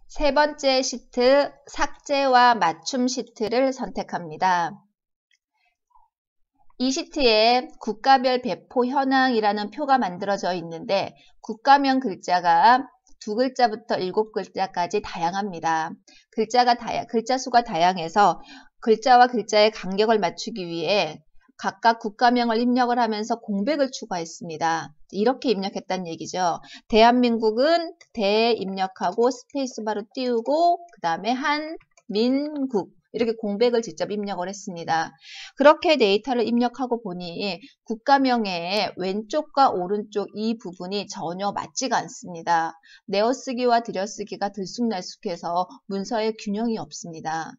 세 번째 시트, 삭제와 맞춤 시트를 선택합니다. 이 시트에 국가별 배포 현황이라는 표가 만들어져 있는데 국가명 글자가 2글자부터 7글자까지 다양합니다. 글자 수가 다양해서 글자와 글자의 간격을 맞추기 위해 각각 국가명을 입력을 하면서 공백을 추가했습니다. 이렇게 입력했다는 얘기죠. 대한민국은 대 입력하고 스페이스바로 띄우고 그 다음에 한민국 이렇게 공백을 직접 입력을 했습니다. 그렇게 데이터를 입력하고 보니 국가명의 왼쪽과 오른쪽 이 부분이 전혀 맞지가 않습니다. 내어쓰기와 들여쓰기가 들쑥날쑥해서 문서에 균형이 없습니다.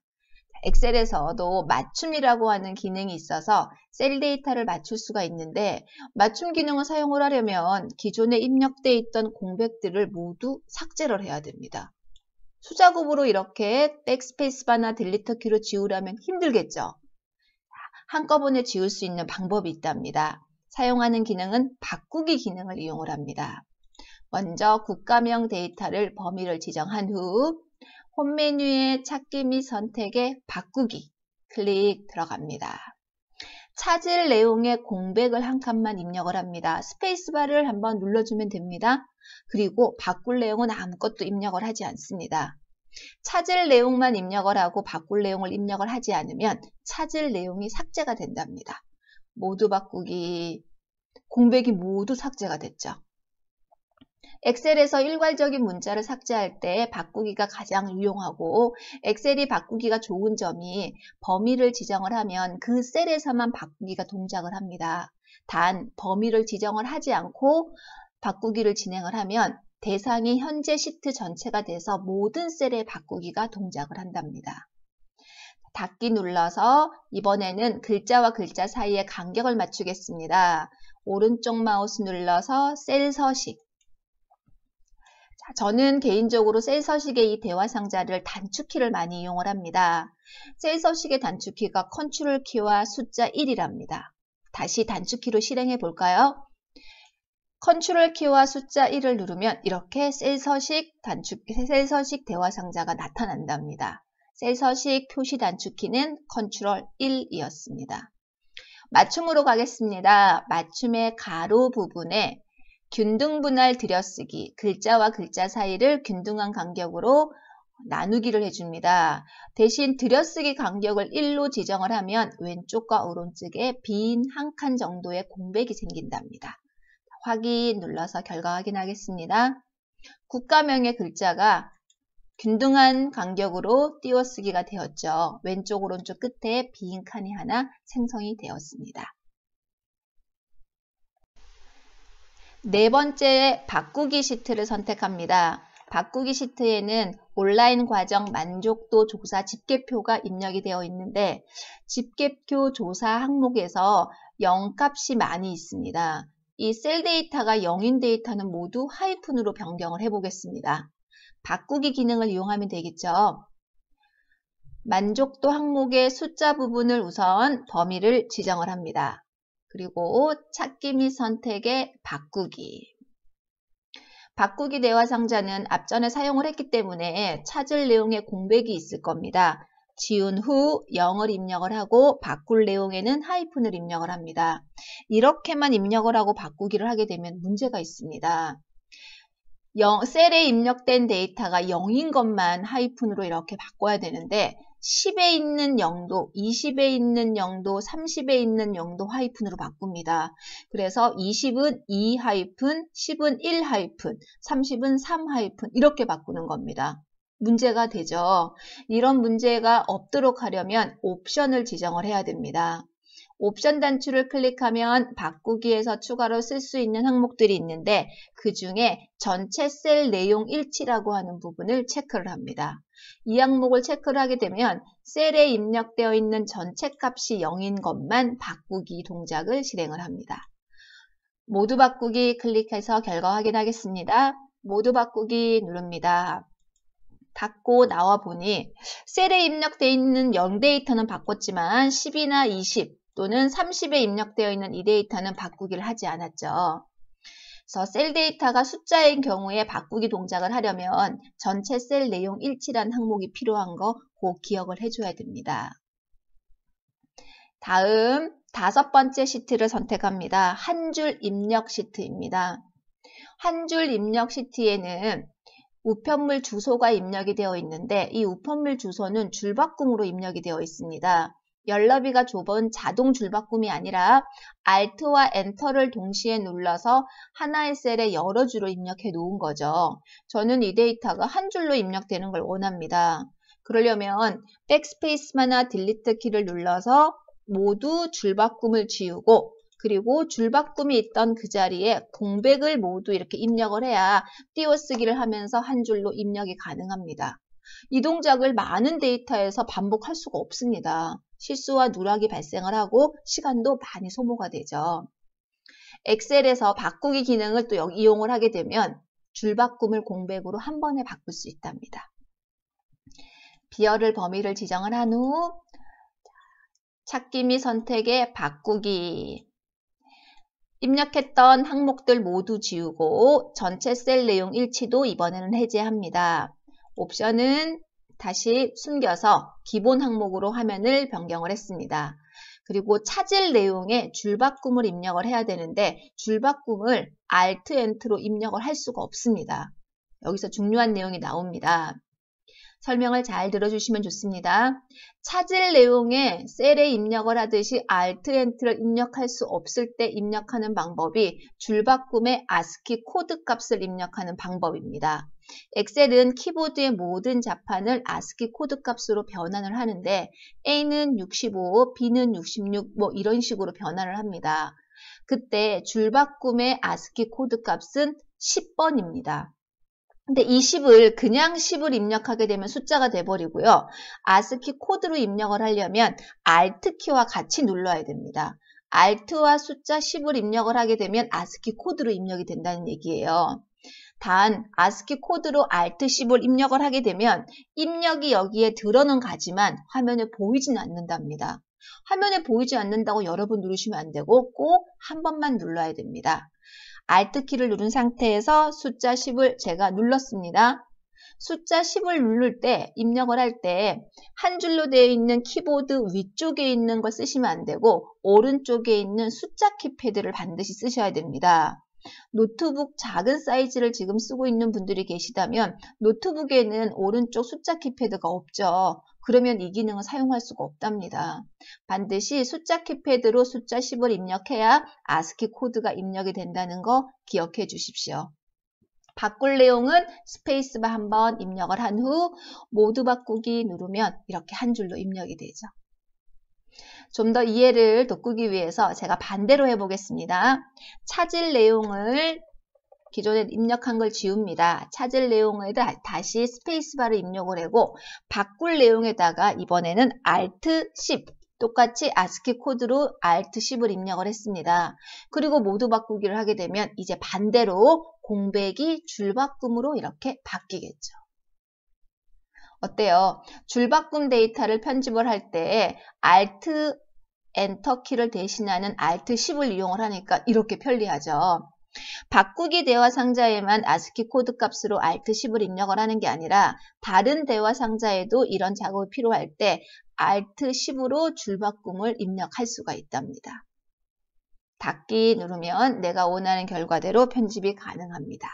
엑셀에서도 맞춤이라고 하는 기능이 있어서 셀 데이터를 맞출 수가 있는데 맞춤 기능을 사용을 하려면 기존에 입력되어 있던 공백들을 모두 삭제를 해야 됩니다. 수작업으로 이렇게 백스페이스바나 딜리터 키로 지우려면 힘들겠죠. 한꺼번에 지울 수 있는 방법이 있답니다. 사용하는 기능은 바꾸기 기능을 이용을 합니다. 먼저 국가명 데이터를 범위를 지정한 후 홈 메뉴의 찾기 및 선택에 바꾸기 클릭 들어갑니다. 찾을 내용의 공백을 한 칸만 입력을 합니다. 스페이스바를 한번 눌러주면 됩니다. 그리고 바꿀 내용은 아무것도 입력을 하지 않습니다. 찾을 내용만 입력을 하고 바꿀 내용을 입력을 하지 않으면 찾을 내용이 삭제가 된답니다. 모두 바꾸기, 공백이 모두 삭제가 됐죠. 엑셀에서 일괄적인 문자를 삭제할 때 바꾸기가 가장 유용하고 엑셀이 바꾸기가 좋은 점이 범위를 지정을 하면 그 셀에서만 바꾸기가 동작을 합니다. 단 범위를 지정을 하지 않고 바꾸기를 진행을 하면 대상이 현재 시트 전체가 돼서 모든 셀에 바꾸기가 동작을 한답니다. 닫기 눌러서 이번에는 글자와 글자 사이의 간격을 맞추겠습니다. 오른쪽 마우스 눌러서 셀 서식. 저는 개인적으로 셀 서식의 이 대화 상자를 단축키를 많이 이용을 합니다. 셀 서식의 단축키가 컨트롤 키와 숫자 1이랍니다. 다시 단축키로 실행해 볼까요? 컨트롤 키와 숫자 1을 누르면 이렇게 셀 서식 대화 상자가 나타난답니다. 셀 서식 표시 단축키는 컨트롤 1이었습니다. 맞춤으로 가겠습니다. 맞춤의 가로 부분에 균등 분할 들여쓰기, 글자와 글자 사이를 균등한 간격으로 나누기를 해줍니다. 대신 들여쓰기 간격을 1로 지정을 하면 왼쪽과 오른쪽에 빈 한 칸 정도의 공백이 생긴답니다. 확인 눌러서 결과 확인하겠습니다. 국가명의 글자가 균등한 간격으로 띄워쓰기가 되었죠. 왼쪽 오른쪽 끝에 빈 칸이 하나 생성이 되었습니다. 네 번째 바꾸기 시트를 선택합니다. 바꾸기 시트에는 온라인 과정 만족도 조사 집계표가 입력이 되어 있는데 집계표 조사 항목에서 0값이 많이 있습니다. 이 셀 데이터가 0인 데이터는 모두 하이픈으로 변경을 해보겠습니다. 바꾸기 기능을 이용하면 되겠죠. 만족도 항목의 숫자 부분을 우선 범위를 지정을 합니다. 그리고 찾기 및 선택에 바꾸기. 바꾸기 대화 상자는 앞전에 사용을 했기 때문에 찾을 내용에 공백이 있을 겁니다. 지운 후 0을 입력을 하고 바꿀 내용에는 하이픈을 입력을 합니다. 이렇게만 입력을 하고 바꾸기를 하게 되면 문제가 있습니다. 셀에 입력된 데이터가 0인 것만 하이픈으로 이렇게 바꿔야 되는데 10에 있는 0도, 20에 있는 0도, 30에 있는 0도 하이픈으로 바꿉니다. 그래서 20은 2 하이픈, 10은 1 하이픈, 30은 3 하이픈 이렇게 바꾸는 겁니다. 문제가 되죠. 이런 문제가 없도록 하려면 옵션을 지정을 해야 됩니다. 옵션 단추를 클릭하면 바꾸기에서 추가로 쓸 수 있는 항목들이 있는데 그 중에 전체 셀 내용 일치라고 하는 부분을 체크를 합니다. 이 항목을 체크를 하게 되면 셀에 입력되어 있는 전체 값이 0인 것만 바꾸기 동작을 실행을 합니다. 모두 바꾸기 클릭해서 결과 확인하겠습니다. 모두 바꾸기 누릅니다. 닫고 나와 보니 셀에 입력되어 있는 0 데이터는 바꿨지만 10이나 20 또는 30에 입력되어 있는 이 데이터는 바꾸기를 하지 않았죠. 그래서 셀 데이터가 숫자인 경우에 바꾸기 동작을 하려면 전체 셀 내용 일치라는 항목이 필요한 거 꼭 기억을 해줘야 됩니다. 다음 5번째 시트를 선택합니다. 한 줄 입력 시트입니다. 한 줄 입력 시트에는 우편물 주소가 입력이 되어 있는데 이 우편물 주소는 줄바꿈으로 입력이 되어 있습니다. 열너비가 좁은 자동 줄바꿈이 아니라 Alt와 Enter를 동시에 눌러서 하나의 셀에 여러 줄을 입력해 놓은 거죠. 저는 이 데이터가 한 줄로 입력되는 걸 원합니다. 그러려면 백스페이스마나 딜리트 키를 눌러서 모두 줄바꿈을 지우고 그리고 줄바꿈이 있던 그 자리에 공백을 모두 이렇게 입력을 해야 띄어쓰기를 하면서 한 줄로 입력이 가능합니다. 이 동작을 많은 데이터에서 반복할 수가 없습니다. 실수와 누락이 발생을 하고 시간도 많이 소모가 되죠. 엑셀에서 바꾸기 기능을 또 이용을 하게 되면 줄바꿈을 공백으로 한 번에 바꿀 수 있답니다. 비열을 범위를 지정을 한 후 찾기 및 선택에 바꾸기 입력했던 항목들 모두 지우고 전체 셀 내용 일치도 이번에는 해제합니다. 옵션은 다시 숨겨서 기본 항목으로 화면을 변경을 했습니다. 그리고 찾을 내용에 줄바꿈을 입력을 해야 되는데 줄바꿈을 Alt, Enter로 입력을 할 수가 없습니다. 여기서 중요한 내용이 나옵니다. 설명을 잘 들어주시면 좋습니다. 찾을 내용에 셀에 입력을 하듯이 Alt, Enter를 입력할 수 없을 때 입력하는 방법이 줄바꿈의 ASCII 코드 값을 입력하는 방법입니다. 엑셀은 키보드의 모든 자판을 ASCII 코드 값으로 변환을 하는데 A는 65, B는 66 뭐 이런 식으로 변환을 합니다. 그때 줄바꿈의 ASCII 코드 값은 10번입니다. 근데 이 10을 그냥 10을 입력하게 되면 숫자가 돼버리고요. ASCII 코드로 입력을 하려면 Alt 키와 같이 눌러야 됩니다. Alt와 숫자 10을 입력을 하게 되면 ASCII 코드로 입력이 된다는 얘기예요. 단 ASCII 코드로 Alt 10을 입력을 하게 되면 입력이 여기에 들어는 가지만 화면에 보이지는 않는답니다. 화면에 보이지 않는다고 여러 번 누르시면 안 되고 꼭 한 번만 눌러야 됩니다. Alt 키를 누른 상태에서 숫자 10을 제가 눌렀습니다. 숫자 10을 누를 때 입력을 할 때 한 줄로 되어 있는 키보드 위쪽에 있는 걸 쓰시면 안 되고 오른쪽에 있는 숫자 키패드를 반드시 쓰셔야 됩니다. 노트북 작은 사이즈를 지금 쓰고 있는 분들이 계시다면 노트북에는 오른쪽 숫자 키패드가 없죠. 그러면 이 기능을 사용할 수가 없답니다. 반드시 숫자 키패드로 숫자 10을 입력해야 ASCII 코드가 입력이 된다는 거 기억해 주십시오. 바꿀 내용은 스페이스바 한번 입력을 한 후 모두 바꾸기 누르면 이렇게 한 줄로 입력이 되죠. 좀 더 이해를 돋구기 위해서 제가 반대로 해보겠습니다. 찾을 내용을 기존에 입력한 걸 지웁니다. 찾을 내용에다 다시 스페이스바를 입력을 하고 바꿀 내용에다가 이번에는 Alt 10 똑같이 ASCII 코드로 Alt 10을 입력을 했습니다. 그리고 모두 바꾸기를 하게 되면 이제 반대로 공백이 줄바꿈으로 이렇게 바뀌겠죠. 어때요? 줄바꿈 데이터를 편집을 할 때 Alt, Enter 키를 대신하는 Alt 10을 이용을 하니까 이렇게 편리하죠. 바꾸기 대화 상자에만 ASCII 코드 값으로 Alt 10을 입력을 하는 게 아니라 다른 대화 상자에도 이런 작업이 필요할 때 Alt 10으로 줄바꿈을 입력할 수가 있답니다. 닫기 누르면 내가 원하는 결과대로 편집이 가능합니다.